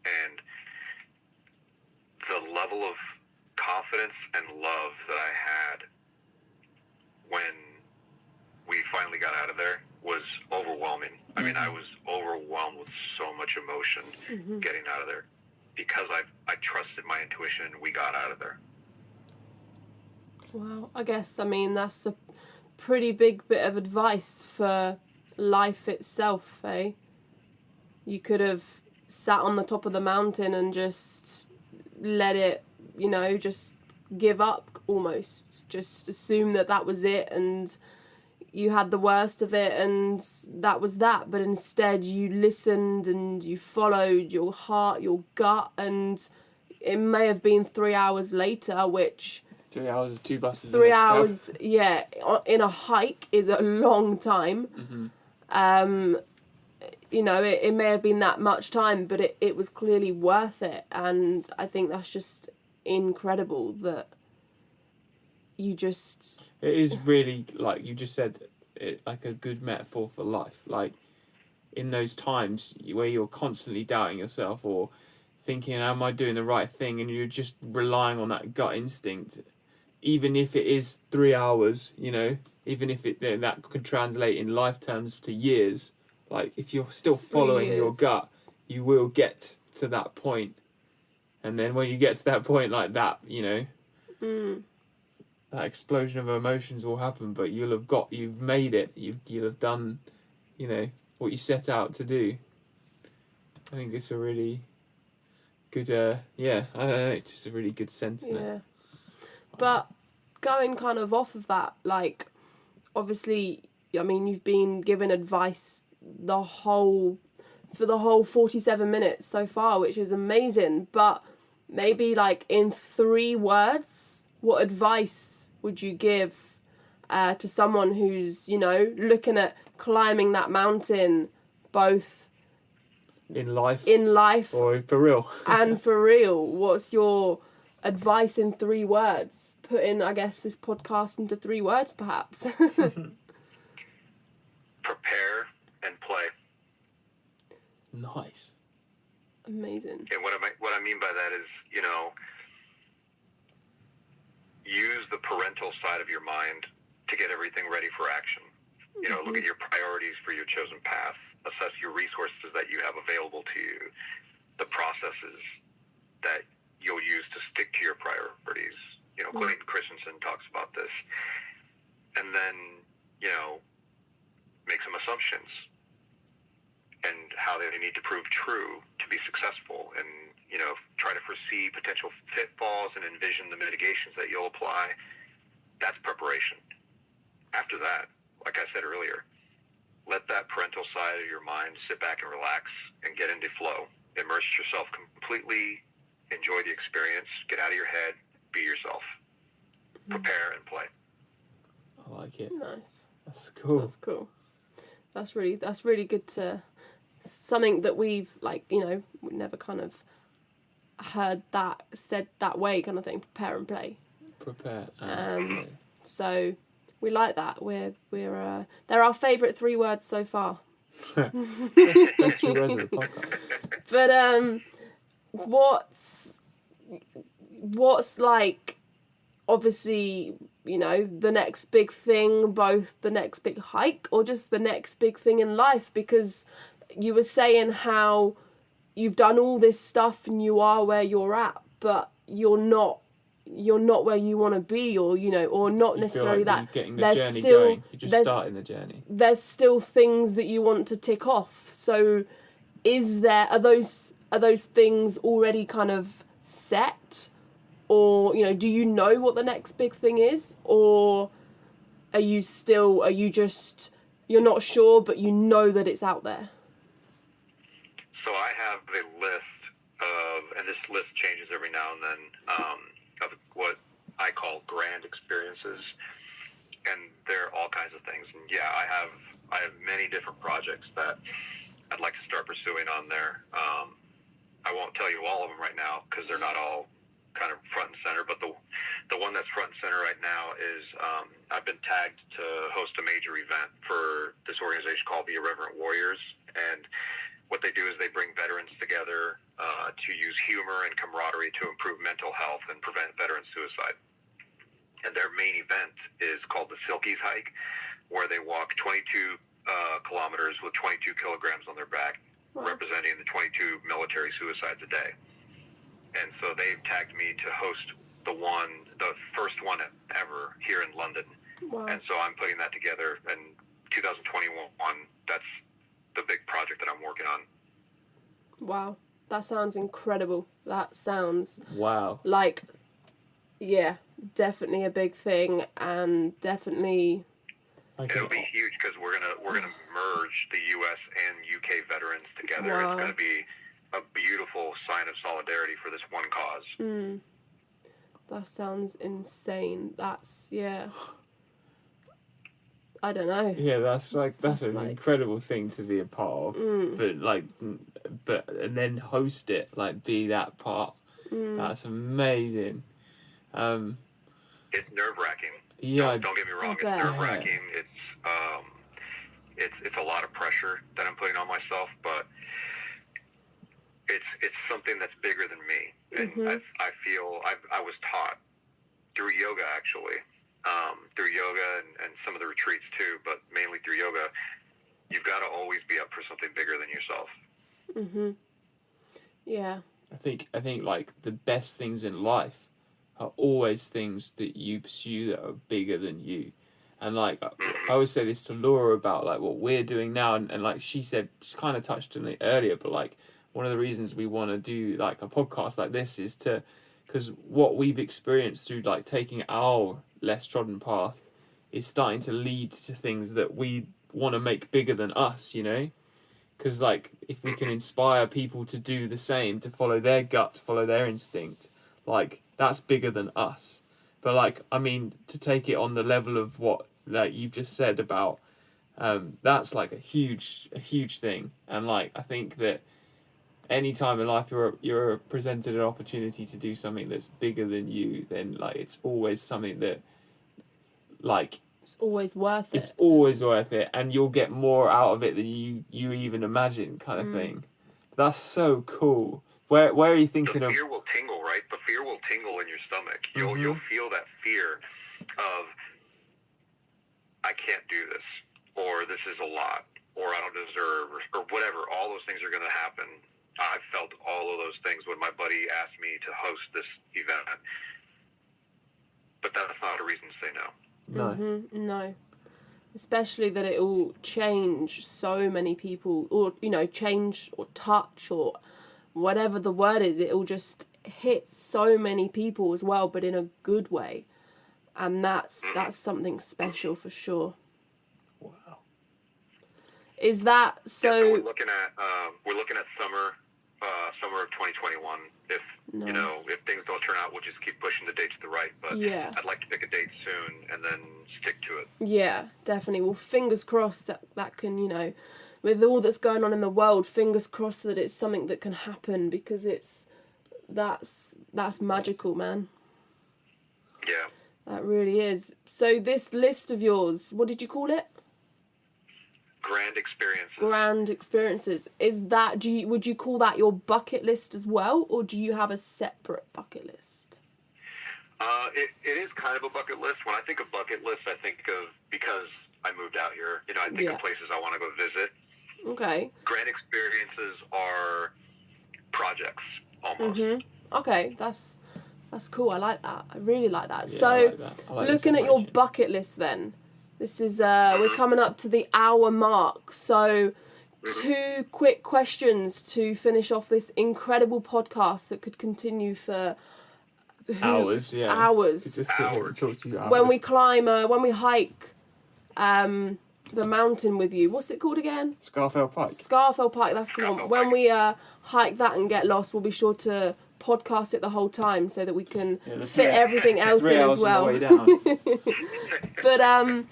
and the level of confidence and love that I had when we finally got out of there was overwhelming. I mean, I was overwhelmed with so much emotion getting out of there, because I trusted my intuition and we got out of there. Wow, I guess, that's a pretty big bit of advice for life itself, eh? You could have sat on the top of the mountain and just let it, just give up almost. Just assume that was it and you had the worst of it and that was that. But instead you listened and you followed your heart, your gut, and it may have been 3 hours later, which... 3 hours is 2 buses. 3 hours, yeah, in a hike is a long time. It may have been that much time, but it was clearly worth it. And I think that's just incredible that you just... It is really, like you just said, like a good metaphor for life. Like, in those times where you're constantly doubting yourself or thinking, am I doing the right thing? And you're just relying on that gut instinct. Even if it is 3 hours, even if that could translate in life terms to years, like if you're still following your gut, you will get to that point. And then when you get to that point like that, that explosion of emotions will happen, but you've made it. You'll have done, what you set out to do. I think it's a really good, I don't know, just a really good sentiment. Yeah. But going kind of off of that, like, obviously, you've been given advice for the whole 47 minutes so far, which is amazing. But maybe, like, in 3 words, what advice would you give to someone who's, looking at climbing that mountain, both in life or for real? And for real, what's your advice in 3 words? Putting, I guess, this podcast into 3 words, perhaps. Prepare and play. Nice. Amazing. And what I mean by that is, use the parental side of your mind to get everything ready for action. You know, look at your priorities for your chosen path, assess your resources that you have available to you, the processes that you'll use to stick to your priorities. You know, Clayton Christensen talks about this. And then, you know, make some assumptions and how they need to prove true to be successful, and, you know, try to foresee potential pitfalls and envision the mitigations that you'll apply. That's preparation. After that, like I said earlier, let that parental side of your mind sit back and relax and get into flow. Immerse yourself completely, enjoy the experience, get out of your head, be yourself. Prepare and play. I like it. Nice. That's cool. That's cool. That's really good to, something that we've, like, you know, we never kind of heard that said that way, kind of thing. Prepare and play. Prepare and play. So we like that. They're our favourite 3 words so far. Best 3 words of the podcast. But what's like, obviously, you know, the next big thing, both the next big hike or just the next big thing in life? Because you were saying how you've done all this stuff and you are where you're at, but you're not where you want to be, or, you know, or not necessarily like that. Getting the There's journey still going. You're just starting the journey. There's still things that you want to tick off. So are those things already kind of set? Or, you know, do you know what the next big thing is? Or you're not sure, but you know that it's out there? So I have a list of, and this list changes every now and then, of what I call grand experiences. And they're all kinds of things. And yeah, I have many different projects that I'd like to start pursuing on there. I won't tell you all of them right now because they're not all kind of front and center, but the one that's front and center right now is I've been tagged to host a major event for this organization called the Irreverent Warriors. And what they do is they bring veterans together to use humor and camaraderie to improve mental health and prevent veteran suicide. And their main event is called the Silkies Hike, where they walk 22 kilometers with 22 kilograms on their back, representing the 22 military suicides a day. And so they've tagged me to host the first one ever here in London. Wow. And so I'm putting that together in 2021. That's the big project that I'm working on. Wow. That sounds incredible. That sounds... Wow. Like, yeah, definitely a big thing, and definitely... It'll be huge because we're gonna merge the U.S. and U.K. veterans together. Wow. It's gonna be a beautiful sign of solidarity for this one cause. That sounds insane. That's, yeah. I don't know. Yeah, that's an incredible thing to be a part of. And then host it, like, be that part. That's amazing. It's nerve-wracking. Yeah, don't get me wrong. It's nerve-wracking. It's a lot of pressure that I'm putting on myself, but it's something that's bigger than me. And I feel I was taught through yoga, actually, through yoga and some of the retreats too, but mainly through yoga. You've got to always be up for something bigger than yourself. Yeah. I think like the best things in life are always things that you pursue that are bigger than you. And like I always say this to Laura about like what we're doing now, and like she said, she kind of touched on it earlier, but like one of the reasons we want to do like a podcast like this is because what we've experienced through like taking our less trodden path is starting to lead to things that we want to make bigger than us, you know? Because like if we can inspire people to do the same, to follow their gut, to follow their instinct, like that's bigger than us. But like, I mean, to take it on the level of what like you've just said about that's like a huge thing. And like I think that any time in life you're presented an opportunity to do something that's bigger than you, then like it's always something that like it's always worth it. It's always worth it, and you'll get more out of it than you even imagine, kind of thing. That's so cool. Where are you thinking of? The fear will tingle, right? The fear will tingle in your stomach. You'll feel that fear of I can't do this, or this is a lot, or I don't deserve, or whatever. All those things are going to happen. I felt all of those things when my buddy asked me to host this event, but that's not a reason to say no. No. No. Especially that it will change so many people, or, you know, change or touch or whatever the word is. It will just hit so many people as well, but in a good way. And that's something special for sure. Wow. Is that so? Yeah, so we're looking at summer of 2021. If Nice. you know, if things don't turn out, we'll just keep pushing the date to the right. But Yeah. I'd like to pick a date soon and then stick to it. Yeah, definitely. Well, fingers crossed that can, you know, with all that's going on in the world, fingers crossed that it's something that can happen, because that's magical, man. Yeah. That really is. So this list of yours, what did you call it? Grand experiences. Grand experiences. Is that, would you call that your bucket list as well, or do you have a separate bucket list? It is kind of a bucket list. When I think of bucket list, I think of, because I moved out here, you know, I think of places I want to go visit. Okay. Grand experiences are projects, almost. Okay, that's cool. I like that. I really like that. Yeah, so, I like that. I like the looking at your separation. bucket list then, this is, we're coming up to the hour mark. So, 2 quick questions to finish off this incredible podcast that could continue for Hours, yeah. Hours. Could just sit here and talk to you hours. When we climb, when we hike the mountain with you. What's it called again? Scarfell Pike. Scarfell Pike, that's the one. Scarfell When Pike. we hike that and get lost, we'll be sure to podcast it the whole time so that we can the fit everything else 3 in hours as well. on the way down. But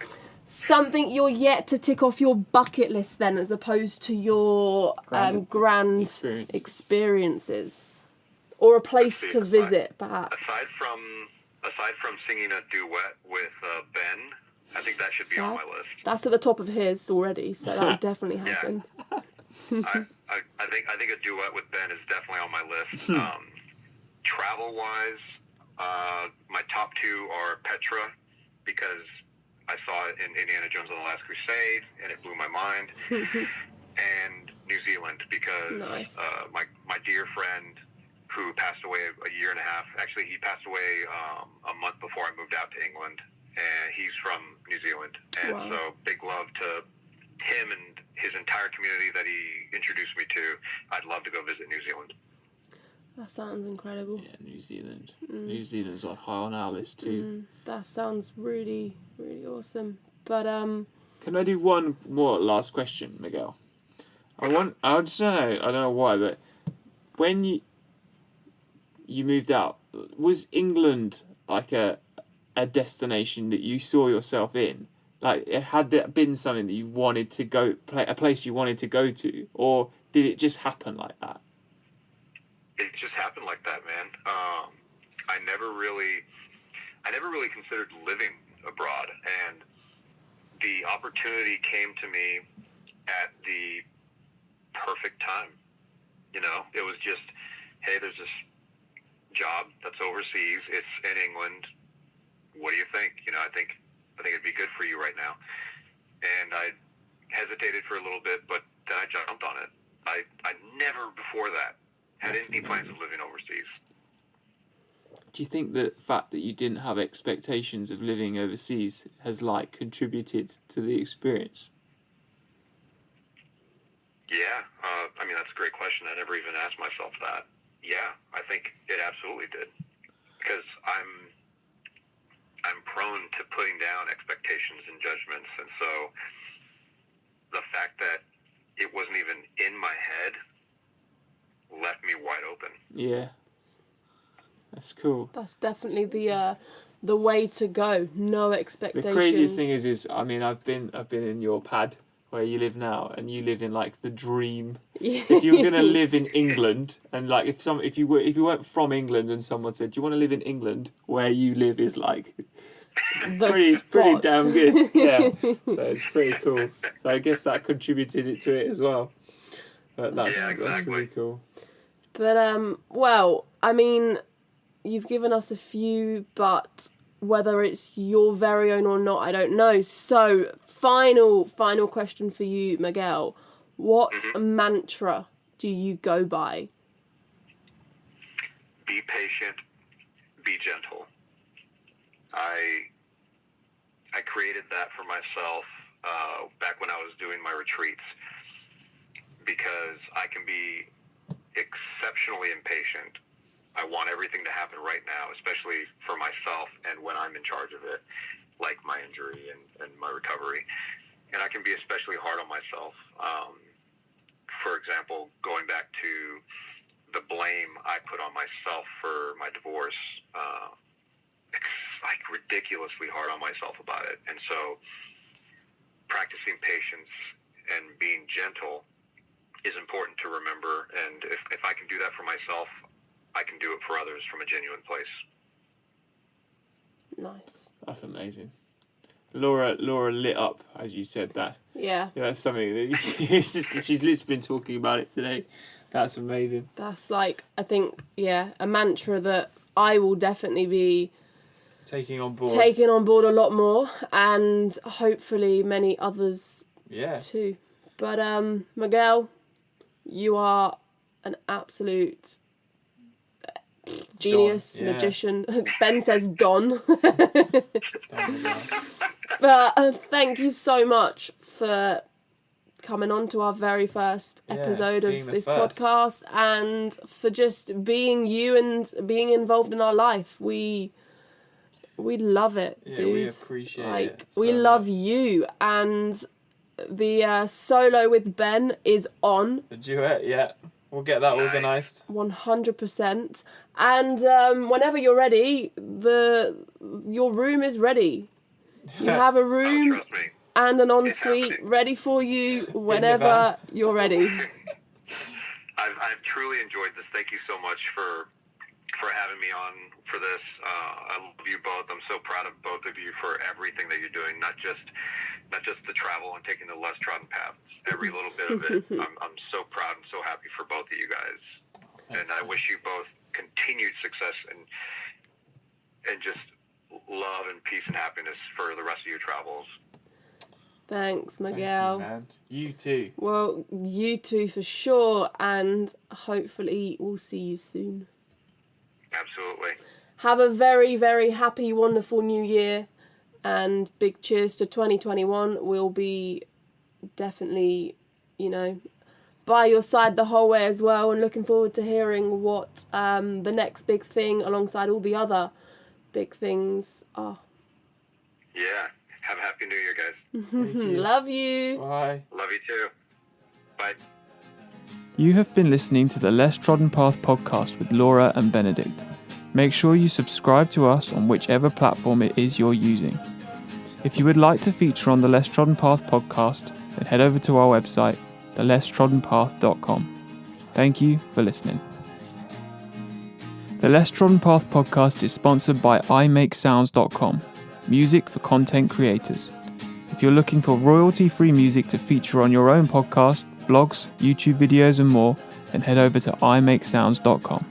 something you're yet to tick off your bucket list then, as opposed to your grand experiences, or a place to visit, perhaps. Aside from singing a duet with Ben, I think that should be on my list. That's at the top of his already, so that would definitely happen. I think a duet with Ben is definitely on my list. Travel wise, my top 2 are Petra, because I saw it in Indiana Jones and the Last Crusade and it blew my mind, and New Zealand, because Nice. My dear friend who passed away a year and a half, actually he passed away a month before I moved out to England, and he's from New Zealand, and Wow. so big love to him and his entire community that he introduced me to. I'd love to go visit New Zealand. That sounds incredible. Yeah, New Zealand. New Zealand's on high on our list too. That sounds really, really awesome. But Can I do one more last question, Miguel? I just don't know why, but when you moved out, was England like a destination that you saw yourself in? Like, had that been something that you wanted to go, a place you wanted to go to, or did it just happen like that? It just happened like that, man. I never really considered living abroad, and the opportunity came to me at the perfect time. You know, it was just, hey, there's this job that's overseas. It's in England. What do you think? You know, I think it'd be good for you right now. And I hesitated for a little bit, but then I jumped on it. I never before that had any plans of living overseas. Do you think the fact that you didn't have expectations of living overseas has like contributed to the experience? Yeah, I mean, that's a great question. I never even asked myself that. Yeah, I think it absolutely did, because I'm prone to putting down expectations and judgments, and so the fact that it wasn't even in my head left me wide open. Yeah, that's cool. that's definitely the way to go. No expectations. The craziest thing is I mean, I've been in your pad where you live now, and you live in like the dream. If you were gonna live in England, and like if you weren't from England, and someone said, "Do you want to live in England?" Where you live is like pretty spot. damn good. Yeah, so it's pretty cool. So I guess that contributed to it as well. But that's really cool. But well, I mean, you've given us a few, but whether it's your very own or not, I don't know. So, final question for you, Miguel. What mantra do you go by? Be patient, be gentle. I created that for myself back when I was doing my retreats, because I can be exceptionally impatient. I want everything to happen right now, especially for myself and when I'm in charge of it, like my injury and my recovery. And I can be especially hard on myself. For example, going back to the blame I put on myself for my divorce, like ridiculously hard on myself about it. And so practicing patience and being gentle is important to remember. And if I can do that for myself, I can do it for others from a genuine place. Nice. That's amazing. Laura lit up as you said that. Yeah. That's something that she's literally been talking about it today. That's amazing. That's like, I think, a mantra that I will definitely be taking on board a lot more, and hopefully many others too. But Miguel, you are an absolute genius, magician. Ben says Don. But thank you so much for coming on to our very first episode of this podcast, and for just being you and being involved in our life. We love it, dude. We appreciate it. We love you, and the solo with Ben is on. The duet, we'll get that organised. 100%. And whenever you're ready, your room is ready. You have a room and an ensuite ready for you whenever you're ready. I've truly enjoyed this. Thank you so much for having me on for this. I love you both. I'm so proud of both of you for everything that you're doing, not just the travel and taking the less trodden paths, every little bit of it. I'm so proud and so happy for both of you guys. And I wish you both continued success and just love and peace and happiness for the rest of your travels. Thanks, Miguel. Thank you, man. You too. Well, you too for sure, and hopefully we'll see you soon. Absolutely. Have a very, very happy, wonderful new year, and big cheers to 2021. We'll be definitely, by your side the whole way as well, and looking forward to hearing what the next big thing alongside all the other big things are. Yeah. Have a happy new year, guys. Love you. Bye. Love you too. Bye. You have been listening to the Less Trodden Path podcast with Laura and Benedict. Make sure you subscribe to us on whichever platform it is you're using. If you would like to feature on the Less Trodden Path podcast, then head over to our website, thelesstroddenpath.com. Thank you for listening. The Less Trodden Path podcast is sponsored by imakesounds.com, music for content creators. If you're looking for royalty-free music to feature on your own podcast, blogs, YouTube videos and more, then head over to imakesounds.com.